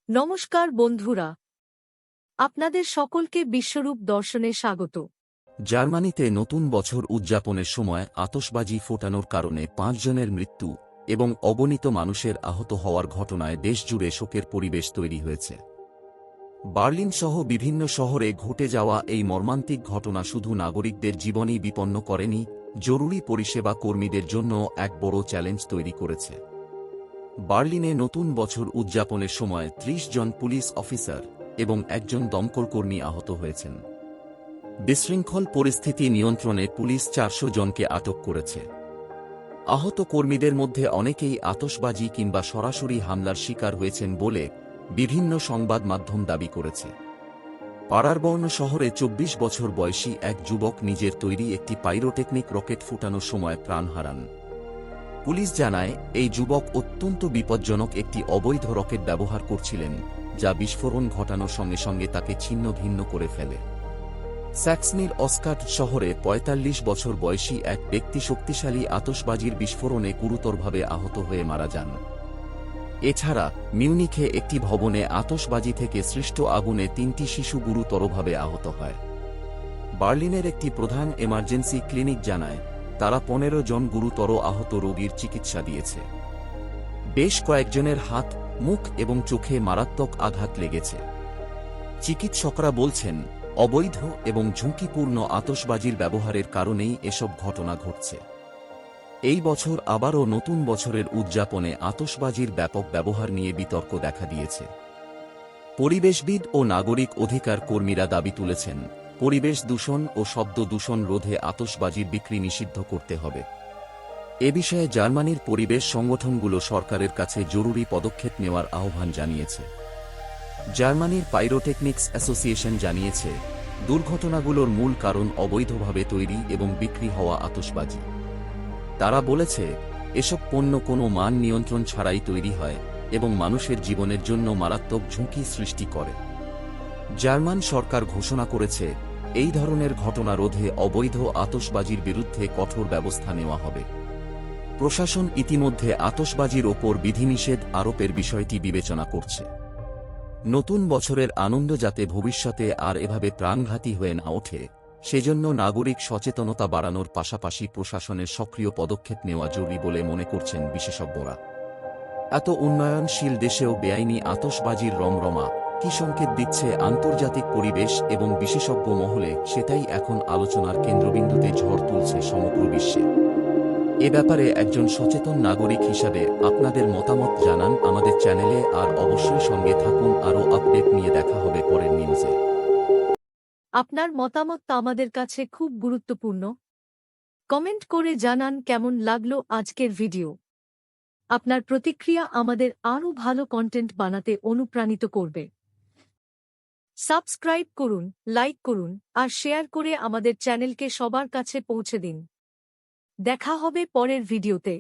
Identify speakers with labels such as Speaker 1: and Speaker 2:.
Speaker 1: নমস্কার বন্ধুরা, আপনাদের সকলকে বিশ্বরূপ দর্শনে স্বাগত।
Speaker 2: জার্মানিতে নতুন বছর উদযাপনের সময় আতশবাজি ফোটানোর কারণে ৫ জনের মৃত্যু এবং অগণিত মানুষের আহত হওয়ার ঘটনায় দেশজুড়ে শোকের পরিবেশ তৈরি হয়েছে। বার্লিন সহ বিভিন্ন শহরে ঘটে যাওয়া এই মর্মান্তিক ঘটনা শুধু নাগরিকদের জীবনই বিপন্ন করেনি, জরুরি পরিষেবা কর্মীদের জন্য এক বড় চ্যালেঞ্জ তৈরি করেছে। বার্লিনে নতুন বছর উদযাপনের সময় ৩০ জন পুলিশ অফিসার এবং একজন দমকলকর্মী আহত হয়েছেন। বিশৃঙ্খল পরিস্থিতি নিয়ন্ত্রণে পুলিশ ৪০০ জনকে আটক করেছে। আহত কর্মীদের মধ্যে অনেকেই আতশবাজি কিংবা সরাসরি হামলার শিকার হয়েছেন বলে বিভিন্ন সংবাদ মাধ্যম দাবি করেছে। পাড়ারবর্ণ শহরে ২৪ বছর বয়সী এক যুবক নিজের তৈরি একটি পাইরোটেকনিক রকেট ফুটানোর সময় প্রাণ হারান। পুলিশ জানায়, এই যুবক অত্যন্ত বিপজ্জনক একটি অবৈধ রকেট ব্যবহার করছিলেন, যা বিস্ফোরণ ঘটানোর সঙ্গে সঙ্গে তাকে ছিন্ন ভিন্ন করে ফেলে। স্যাক্সনির অস্কাট শহরে ৪৫ বছর বয়সী এক ব্যক্তি শক্তিশালী আতশবাজির বিস্ফোরণে গুরুতরভাবে আহত হয়ে মারা যান। এছাড়া মিউনিখে একটি ভবনে আতশবাজি থেকে সৃষ্ট আগুনে ৩টি শিশু গুরুতরভাবে আহত হয়। বার্লিনের একটি প্রধান এমার্জেন্সি ক্লিনিক জানায়, তারা ১৫ জন গুরুতর আহত রোগীর চিকিৎসা দিয়েছে। বেশ কয়েকজনের হাত, মুখ এবং চোখে মারাত্মক আঘাত লেগেছে। চিকিৎসকরা বলছেন, অবৈধ এবং ঝুঁকিপূর্ণ আতশবাজির ব্যবহারের কারণেই এসব ঘটনা ঘটছে। এই বছর আবারও নতুন বছরের উদযাপনে আতশবাজির ব্যাপক ব্যবহার নিয়ে বিতর্ক দেখা দিয়েছে। পরিবেশবিদ ও নাগরিক অধিকার কর্মীরা দাবি তুলেছেন, পরিবেশ দূষণ ও শব্দ দূষণ রোধে আতশবাজির বিক্রি নিষিদ্ধ করতে হবে। এ বিষয়ে জার্মানির পরিবেশ সংগঠনগুলো সরকারের কাছে জরুরি পদক্ষেপ নেওয়ার আহ্বান জানিয়েছে। জার্মানির পাইরোটেকনিক্স অ্যাসোসিয়েশন জানিয়েছে, দুর্ঘটনাগুলোর মূল কারণ অবৈধভাবে তৈরি এবং বিক্রি হওয়া আতশবাজি। তারা বলেছে, এসব পণ্য কোনো মান নিয়ন্ত্রণ ছাড়াই তৈরি হয় এবং মানুষের জীবনের জন্য মারাত্মক ঝুঁকি সৃষ্টি করে। জার্মান সরকার ঘোষণা করেছে, এই ধরনের ঘটনা রোধে অবৈধ আতশবাজির বিরুদ্ধে কঠোর ব্যবস্থা নেওয়া হবে। প্রশাসন ইতিমধ্যে আতশবাজির ওপর বিধিনিষেধ আরোপের বিষয়টি বিবেচনা করছে। নতুন বছরের আনন্দ যাতে ভবিষ্যতে আর এভাবে প্রাণঘাতী হয়ে না ওঠে, সেজন্য নাগরিক সচেতনতা বাড়ানোর পাশাপাশি প্রশাসনের সক্রিয় পদক্ষেপ নেওয়া জরুরি বলে মনে করছেন বিশেষজ্ঞরা। এত উন্নয়নশীল দেশেও বেআইনি আতশবাজির রমরমা কি সংকেত দিচ্ছে আন্তর্জাতিক পরিবেশ এবং বিশেষজ্ঞ মহলে, সেটাই এখন আলোচনার কেন্দ্রবিন্দুতে ঝড় তুলছে সমগ্র বিশ্বে। এ ব্যাপারে একজন সচেতন নাগরিক হিসাবে আপনাদের মতামত জানান আমাদের চ্যানেলে, আর অবশ্যই সঙ্গে থাকুন। আরও আপডেট নিয়ে দেখা হবে পরের নিউজে।
Speaker 1: আপনার মতামত আমাদের কাছে খুব গুরুত্বপূর্ণ। কমেন্ট করে জানান কেমন লাগলো আজকের ভিডিও। আপনার প্রতিক্রিয়া আমাদের আরও ভালো কন্টেন্ট বানাতে অনুপ্রাণিত করবে। সাবস্ক্রাইব করুন, লাইক করুন আর শেয়ার করে আমাদের চ্যানেলকে সবার কাছে পৌঁছে দিন। দেখা হবে পরের ভিডিওতে।